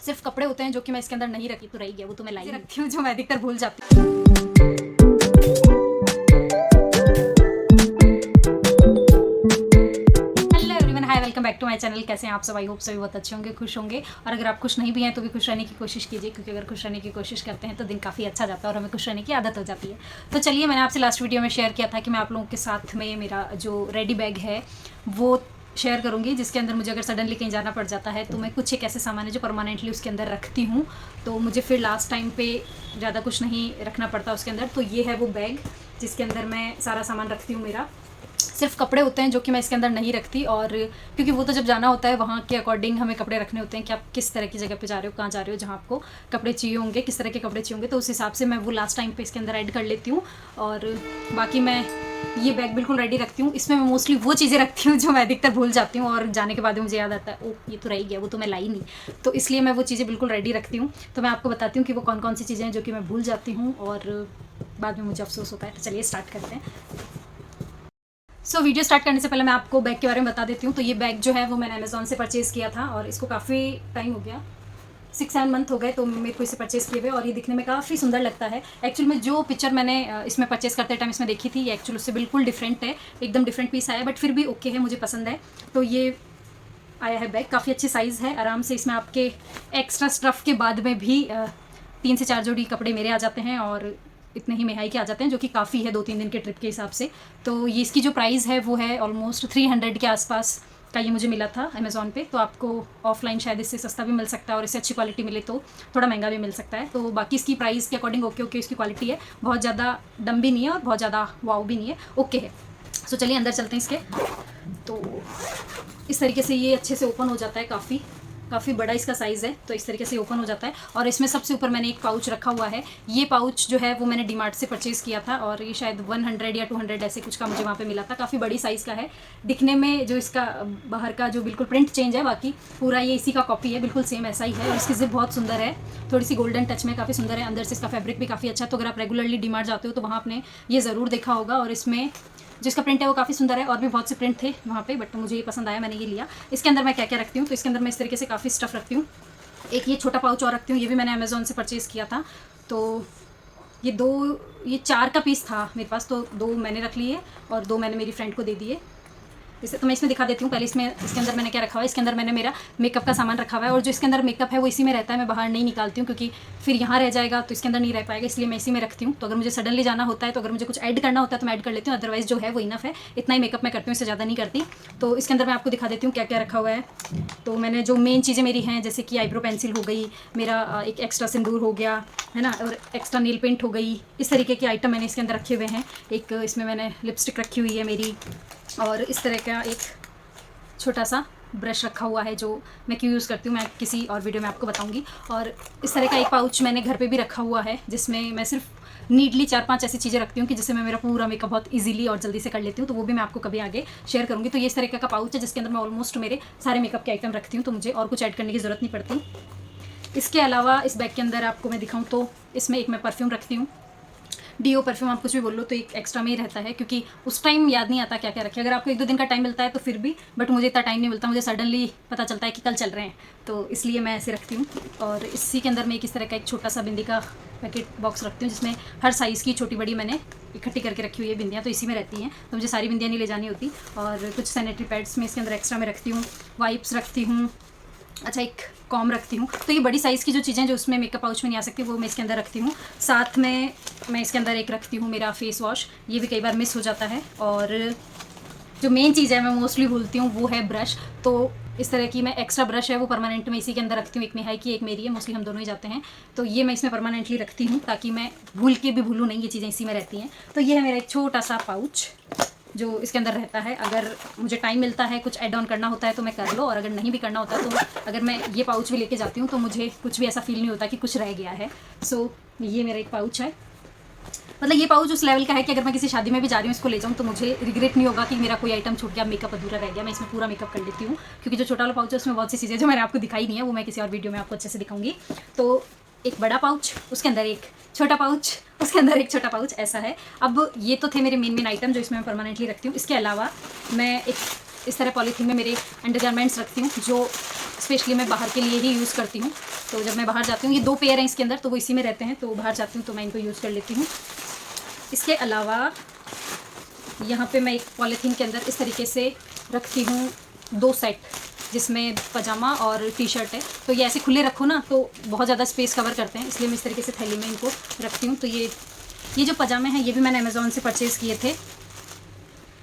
सिर्फ कपड़े होते हैं जो कि मैं इसके अंदर नहीं रखी, तो रही गया वो तो मैं लाई रखती हूँ, जो मैं अधिकतर भूल जाती हूँ। Welcome back to my channel. कैसे हैं आप सब? आई होप सभी बहुत अच्छे होंगे, खुश होंगे। और अगर आप खुश नहीं भी हैं तो भी खुश रहने की कोशिश कीजिए, क्योंकि अगर खुश रहने की कोशिश करते हैं तो दिन काफ़ी अच्छा जाता है और हमें खुश रहने की आदत हो जाती है। तो चलिए, मैंने आपसे लास्ट वीडियो में शेयर किया था कि मैं आप लोगों के साथ में मेरा जो रेडी बैग है वो शेयर करूँगी, जिसके अंदर मुझे अगर सडनली कहीं जाना पड़ जाता है तो मैं कुछ एक ऐसे सामान है जो परमानेंटली उसके अंदर रखती हूँ, तो मुझे फिर लास्ट टाइम पे ज़्यादा कुछ नहीं रखना पड़ता उसके अंदर। तो ये है वो बैग जिसके अंदर मैं सारा सामान रखती हूँ। मेरा सिर्फ कपड़े होते हैं जो कि मैं इसके अंदर नहीं रखती, और क्योंकि वो तो जब जाना होता है वहाँ के अकॉर्डिंग हमें कपड़े रखने होते हैं कि आप किस तरह की जगह पे जा रहे हो, कहाँ जा रहे हो, जहाँ आपको कपड़े चाहिए होंगे, किस तरह के कपड़े चाहिए होंगे, तो उस हिसाब से मैं वो लास्ट टाइम पे इसके अंदर ऐड कर लेती हूँ। और बाकी मैं ये बैग बिल्कुल रेडी रखती हूँ। इसमें मैं मोस्टली वो चीज़ें रखती हूँ जो मैं अधिकतर भूल जाती हूँ, और जाने के बाद मुझे याद आता है, ओ ये तो रह गया, वो तो मैं लाई नहीं, तो इसलिए मैं वो चीज़ें बिल्कुल रेडी रखती हूँ। तो मैं आपको बताती हूँ कि वो कौन कौन सी चीज़ें हैं जो कि मैं भूल जाती हूँ और बाद में मुझे अफसोस होता है। तो चलिए स्टार्ट करते हैं। वीडियो स्टार्ट करने से पहले मैं आपको बैग के बारे में बता देती हूँ। तो ये बैग जो है वो मैंने अमेज़ॉन से परचेज़ किया था, और इसको काफ़ी टाइम हो गया, 6-7 मंथ हो गए तो मेरे को इसे परचेज़ किए हुए, और ये दिखने में काफ़ी सुंदर लगता है। एक्चुअल में जो पिक्चर मैंने इसमें परचेज़ करते टाइम इसमें देखी थी, ये एक्चुअल उससे बिल्कुल डिफरेंट है, एकदम डिफरेंट पीस आया, बट फिर भी ओके है, मुझे पसंद है। तो ये आया है बैग, काफ़ी अच्छी साइज़ है, आराम से इसमें आपके एक्स्ट्रा स्टफ़ के बाद में भी 3 से 4 जोड़ी कपड़े मेरे आ जाते हैं, और इतने ही मेहाई के आ जाते हैं, जो कि काफ़ी है 2-3 दिन के ट्रिप के हिसाब से। तो ये इसकी जो प्राइस है वो है ऑलमोस्ट 300 के आसपास का, ये मुझे मिला था अमेज़ॉन पे। तो आपको ऑफलाइन शायद इससे सस्ता भी मिल सकता है, और इससे अच्छी क्वालिटी मिले तो थोड़ा महंगा भी मिल सकता है। तो बाकी इसकी प्राइस के अकॉर्डिंग ओके इसकी क्वालिटी है, बहुत ज़्यादा डम भी नहीं है और बहुत ज़्यादा वाव भी नहीं है, ओके है। सो चलिए अंदर चलते हैं इसके। तो इस तरीके से ये अच्छे से ओपन हो जाता है, काफ़ी बड़ा इसका साइज़ है, तो इस तरीके से ओपन हो जाता है। और इसमें सबसे ऊपर मैंने एक पाउच रखा हुआ है। ये पाउच जो है वो मैंने डीमार्ट से परचेज़ किया था, और ये शायद 100 या 200 ऐसे कुछ का मुझे वहाँ पे मिला था। काफ़ी बड़ी साइज़ का है, दिखने में जो इसका बाहर का जो बिल्कुल प्रिंट चेंज है, बाकी पूरा ये इसी का कॉपी है, बिल्कुल सेम ऐसा ही है। और इसकी जिप बहुत सुंदर है, थोड़ी सी गोल्डन टच में, काफ़ी सुंदर है। अंदर से इसका फैब्रिक भी काफ़ी अच्छा है, तो अगर आप रेगुलरली डीमार्ट जाते हो तो वहाँ आपने ये ज़रूर देखा होगा। और इसमें जिसका प्रिंट है वो काफ़ी सुंदर है, और भी बहुत से प्रिंट थे वहाँ पे, बट मुझे ये पसंद आया, मैंने ये लिया। इसके अंदर मैं क्या क्या रखती हूँ, तो इसके अंदर मैं इस तरीके से काफ़ी स्टफ़ रखती हूँ। एक ये छोटा पाउच और रखती हूँ, ये भी मैंने अमेज़ॉन से परचेज़ किया था। तो ये 4 का पीस था मेरे पास, तो 2 मैंने रख लिए और 2 मैंने मेरी फ्रेंड को दे दिए। इसे तो मैं इसमें दिखा देती हूँ पहले। इसके अंदर मैंने क्या रखा हुआ है, इसके अंदर मैंने मेरा मेकअप का सामान रखा हुआ है, और जो इसके अंदर मेकअप है वो इसी में रहता है, मैं बाहर नहीं निकालती हूँ, क्योंकि फिर यहाँ रह जाएगा तो इसके अंदर नहीं रह पाएगा, इसलिए मैं इसी में रखती हूँ। तो अगर मुझे सडनली जाना होता है, तो अगर मुझे कुछ ऐड करना होता है तो मैं ऐड कर लेती हूँ, अदरवाइज़ जो है वो इनफ है, इतना ही मेकअप मैं करती हूँ, इससे ज़्यादा नहीं करती। तो इसके अंदर मैं आपको दिखा देती हूँ क्या क्या रखा हुआ है। तो मैंने जो मेन चीज़ें मेरी हैं, जैसे कि आईब्रो पेंसिल हो गई, मेरा एक एक्स्ट्रा सिंदूर हो गया है ना, और एक्स्ट्रा नील पेंट हो गई, इस तरीके के आइटम मैंने इसके अंदर रखे हुए हैं। एक इसमें मैंने लिपस्टिक रखी हुई है मेरी, और इस तरह का एक छोटा सा ब्रश रखा हुआ है जो मैं क्यों यूज़ करती हूँ, मैं किसी और वीडियो में आपको बताऊंगी। और इस तरह का एक पाउच मैंने घर पे भी रखा हुआ है, जिसमें मैं सिर्फ नीडली 4-5 ऐसी चीज़ें रखती हूँ कि जिससे मैं मेरा पूरा मेकअप बहुत इजीली और जल्दी से कर लेती हूँ। तो वो भी मैं आपको कभी आगे शेयर करूँगी। तो ये इस तरह का पाउच है जिसके अंदर मैं ऑलमोस्ट मेरे सारे मेकअप के आइटम रखती हूँ, तो मुझे और कुछ ऐड करने की ज़रूरत नहीं पड़ती। इसके अलावा इस बैग के अंदर आपको मैं दिखाऊँ तो इसमें एक मैं परफ्यूम रखती हूँ, डीओ परफ्यूम आप कुछ भी बोल लो, तो एक एक्स्ट्रा में ही रहता है, क्योंकि उस टाइम याद नहीं आता क्या क्या रखे। अगर आपको 1-2 दिन का टाइम मिलता है तो फिर भी, बट मुझे इतना टाइम नहीं मिलता, मुझे सडनली पता चलता है कि कल चल रहे हैं, तो इसलिए मैं ऐसे रखती हूँ। और इसी के अंदर मैं इस तरह का एक छोटा सा बिंदी का पैकेट बॉक्स रखती हूँ, जिसमें हर साइज़ की छोटी बड़ी मैंने इकट्ठी करके रखी हुई है बिंदियाँ, तो इसी में रहती हैं, तो मुझे सारी बिंदियाँ नहीं ले जानी होती। और कुछ सैनिटरी पैड्स में इसके अंदर एक्स्ट्रा में रखती हूँ, वाइप्स रखती हूँ, अच्छा एक कॉम रखती हूँ। तो ये बड़ी साइज़ की जो चीज़ें जो उसमें मेकअप पाउच में नहीं आ सकती वो मैं इसके अंदर रखती हूँ। साथ में मैं इसके अंदर एक रखती हूँ मेरा फेस वॉश, ये भी कई बार मिस हो जाता है। और जो मेन चीज़ है मैं मोस्टली भूलती हूँ वो है ब्रश। तो इस तरह की मैं एक्स्ट्रा ब्रश है वो परमानेंट में इसी के अंदर रखती हूँ, एक मेहाई की एक मेरी है, मोस्टली हम दोनों ही जाते हैं, तो ये मैं इसमें परमानेंटली रखती हूँ ताकि मैं भूल के भी भूलूँ नहीं, ये चीज़ें इसी में रहती हैं। तो ये है मेरा एक छोटा सा पाउच जो इसके अंदर रहता है। अगर मुझे टाइम मिलता है, कुछ ऐड ऑन करना होता है तो मैं कर लो, और अगर नहीं भी करना होता तो अगर मैं ये पाउच भी लेके जाती हूँ तो मुझे कुछ भी ऐसा फील नहीं होता कि कुछ रह गया है। सो ये मेरा एक पाउच है, मतलब ये पाउच उस लेवल का है कि अगर मैं किसी शादी में भी जा रही हूँ इसको ले जाऊँ तो मुझे रिग्रेट नहीं होगा कि मेरा कोई आइटम छूट गया, मेकअप अधूरा रह गया, मैं इसमें पूरा मेकअप कर लेती हूँ। क्योंकि जो छोटा वाला पाउच है उसमें बहुत सी चीज़ें जो मैंने आपको दिखाई नहीं है वो मैं किसी और वीडियो में आपको अच्छे से दिखाऊंगी। तो एक बड़ा पाउच, उसके अंदर एक छोटा पाउच, उसके अंदर एक छोटा पाउच, ऐसा है। अब ये तो थे मेरे मेन आइटम जो इसमें मैं परमानेंटली रखती हूँ। इसके अलावा मैं एक इस तरह पॉलीथीन में मेरे अंडरगारमेंट्स रखती हूँ, जो स्पेशली मैं बाहर के लिए ही यूज़ करती हूँ। तो जब मैं बाहर जाती हूँ, ये 2 पेयर हैं इसके अंदर, तो वो इसी में रहते हैं, तो बाहर जाती हूँ तो मैं इनको यूज़ कर लेती हूँ। इसके अलावा यहाँ पे मैं एक पॉलीथीन के अंदर इस तरीके से रखती हूँ 2 सेट, जिसमें पजामा और टी शर्ट है। तो ये ऐसे खुले रखो ना तो बहुत ज़्यादा स्पेस कवर करते हैं, इसलिए मैं इस तरीके से थैली में इनको रखती हूँ। तो ये जो पजामे हैं ये भी मैंने अमेज़ॉन से परचेज़ किए थे।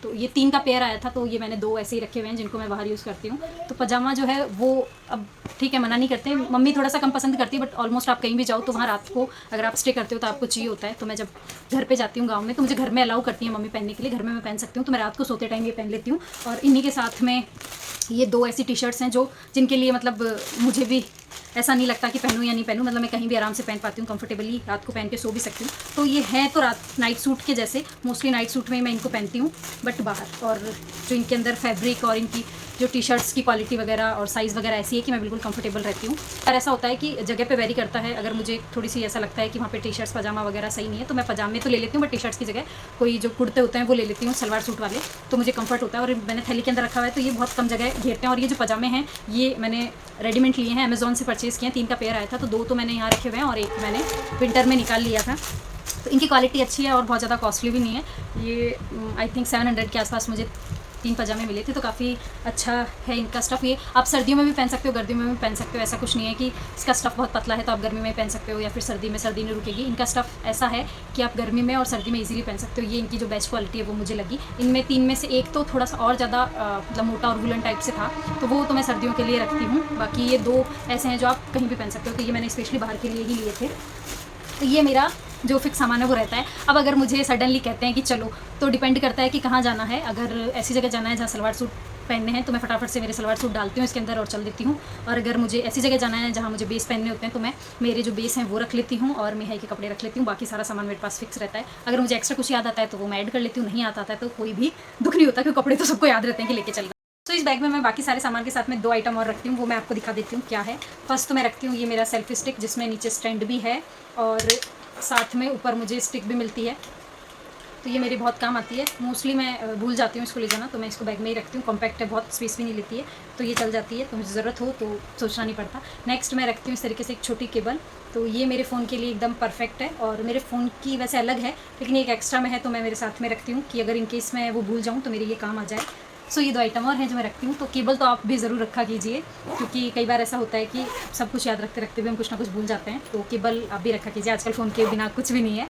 तो ये 3 का पेयर आया था, तो ये मैंने 2 ऐसे ही रखे हुए हैं जिनको मैं बाहर यूज़ करती हूँ। तो पजामा जो है वो अब ठीक है, मना नहीं करते, मम्मी थोड़ा सा कम पसंद करती है, बट ऑलमोस्ट आप कहीं भी जाओ तो वहाँ रात को अगर आप स्टे करते हो तो आपको चाहिए होता है। तो मैं जब घर पे जाती हूँ गाँव में, तो मुझे घर में अलाउ करती है मम्मी पहनने के लिए, घर में मैं पहन सकती हूँ। तो मैं रात को सोते टाइम ये पहन लेती हूँ। और इन्हीं के साथ में ये 2 ऐसी टी शर्ट्स हैं जो जिनके लिए मतलब मुझे भी ऐसा नहीं लगता कि पहनूँ या नहीं पहनूँ, मतलब मैं कहीं भी आराम से पहन पाती हूँ, कंफर्टेबली रात को पहन के सो भी सकती हूँ। तो ये है तो रात नाइट सूट के जैसे, मोस्टली नाइट सूट में ही मैं इनको पहनती हूँ, बट बाहर। और जो इनके अंदर फैब्रिक और इनकी जो टी शर्ट्स की क्वालिटी वगैरह और साइज़ वगैरह ऐसी है कि मैं बिल्कुल कंफर्टेबल रहती हूँ। और ऐसा होता है कि जगह पे वेरी करता है, अगर मुझे थोड़ी सी ऐसा लगता है कि वहाँ पे टी शर्ट्स पजामा वगैरह सही नहीं है तो मैं पजामे तो ले लेती हूँ, बट टी शर्ट्स की जगह कोई जो कुर्ते होते हैं वो ले लेती हूँ, सलवार सूट वाले, तो मुझे कंफर्ट होता है। और मैंने थैली के अंदर रखा हुआ है तो ये बहुत कम जगह घेरते हैं। और ये जो पजामे हैं ये मैंने रेडीमेड लिए हैं, अमेज़ॉन से परचेज़ किए हैं, 3 का पेयर आया था, तो 2 तो मैंने यहाँ रखे हुए हैं और एक मैंने विंटर में निकाल लिया था। तो इनकी क्वालिटी अच्छी है और बहुत ज़्यादा कॉस्टली भी नहीं है। ये आई थिंक 700 के आसपास मुझे 3 पजामे मिले थे, तो काफ़ी अच्छा है इनका स्टफ़। ये आप सर्दियों में भी पहन सकते हो, गर्मियों में भी पहन सकते हो, ऐसा कुछ नहीं है कि इसका स्टफ़ बहुत पतला है तो आप गर्मी में पहन सकते हो या फिर सर्दी में सर्दी नहीं रुकेगी। इनका स्टफ़ ऐसा है कि आप गर्मी में और सर्दी में इजीली पहन सकते हो। ये इनकी जो बेस्ट क्वालिटी है वो मुझे लगी। इनमें 3 में से एक तो थोड़ा सा और ज़्यादा मतलब मोटा और वुलन टाइप से था, तो वो तो मैं सर्दियों के लिए रखती हूँ। बाकी ये 2 ऐसे हैं जो आप कहीं भी पहन सकते हो, तो ये मैंने स्पेशली बाहर के लिए ही लिए थे। तो ये मेरा जो फिक्स सामान है वो रहता है। अब अगर मुझे सडनली कहते हैं कि चलो, तो डिपेंड करता है कि कहाँ जाना है। अगर ऐसी जगह जाना है जहाँ सलवार सूट पहनने हैं तो मैं फटाफट से मेरे सलवार सूट डालती हूँ इसके अंदर और चल देती हूँ। और अगर मुझे ऐसी जगह जाना है जहाँ मुझे बेस पहनने होते हैं तो मैं मेरे जो बेस हैं वो रख लेती हूँ और मेहाई के कपड़े रख लेती हूँ। बाकी सारा सामान मेरे पास फिक्स रहता है। अगर मुझे एक्स्ट्रा कुछ याद आता है तो वो मैं ऐड कर लेती हूँ, नहीं आता है तो कोई भी दुख नहीं होता, क्योंकि कपड़े तो सबको याद रहते हैं कि लेके चलना। तो इस बैग में मैं बाकी सारे सामान के साथ में 2 आइटम और रखती हूँ, वो मैं आपको दिखा देती हूँ क्या है। फर्स्ट तो मैं रखती हूँ ये मेरा सेल्फी स्टिक, जिसमें नीचे स्टैंड भी है और साथ में ऊपर मुझे स्टिक भी मिलती है। तो ये मेरे बहुत काम आती है। मोस्टली मैं भूल जाती हूँ इसको ले जाना, तो मैं इसको बैग में ही रखती हूँ। कॉम्पैक्ट है, बहुत स्पेस भी नहीं लेती है, तो ये चल जाती है, तो मुझे ज़रूरत हो तो सोचना नहीं पड़ता। नेक्स्ट मैं रखती हूँ इस तरीके से एक छोटी केबल, तो ये मेरे फ़ोन के लिए एकदम परफेक्ट है। और मेरे फ़ोन की वैसे अलग है, लेकिन एक एक्स्ट्रा में है तो मैं मेरे साथ में रखती हूँ कि अगर इन केस मैं वो भूल जाऊँ तो मेरे ये काम आ जाए। सो ये 2 आइटम और हैं जो मैं रखती हूँ। तो केबल तो आप भी ज़रूर रखा कीजिए, क्योंकि कई बार ऐसा होता है कि सब कुछ याद रखते रखते भी हम कुछ ना कुछ भूल जाते हैं, तो केबल आप भी रखा कीजिए। आजकल फ़ोन के बिना कुछ भी नहीं है।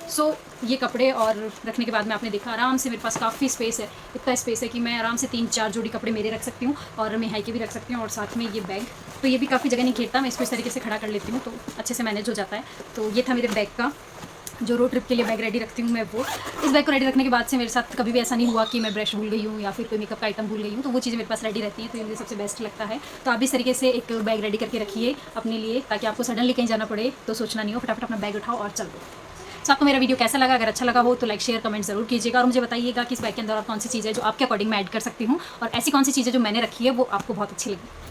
सो ये कपड़े और रखने के बाद में आपने देखा आराम से मेरे पास काफ़ी स्पेस है। इतना स्पेस है कि मैं आराम से 3-4 जोड़ी कपड़े मेरे रख सकती हूँ और मेहाई के भी रख सकती हूँ, और साथ में ये बैग, तो ये भी काफ़ी जगह नहीं घेरता, मैं इसको इस तरीके से खड़ा कर लेती हूँ तो अच्छे से मैनेज हो जाता है। तो ये था मेरे बैग का, जो रोड ट्रिप के लिए बैग रेडी रखती हूँ मैं वो। इस बैग को रेडी रखने के बाद से मेरे साथ कभी भी ऐसा नहीं हुआ कि मैं ब्रश भूल गई हूँ या फिर कोई मेकअप का आइटम भूल गई हूँ, तो वो चीज़ें मेरे पास रेडी रहती हैं, तो ये मुझे सबसे बेस्ट लगता है। तो आप भी इस तरीके से एक बैग रेडी करके रखिए अपने लिए, ताकि आपको सडनली कहीं जाना पड़े तो सोचना नहीं हो, फटाफट अपना बैग उठाओ और चल दो। तो आपको मेरा वीडियो कैसा लगा? अगर अच्छा लगा हो तो लाइक शेयर कमेंट जरूर कीजिएगा, और मुझे बताइएगा कि इस बैग के अंदर और कौन सी चीज़ है जो आपके अकॉर्डिंग मैं ऐड कर सकती हूँ, और ऐसी कौन सी चीज़ें जो मैंने रखी है वो आपको बहुत अच्छी लगी।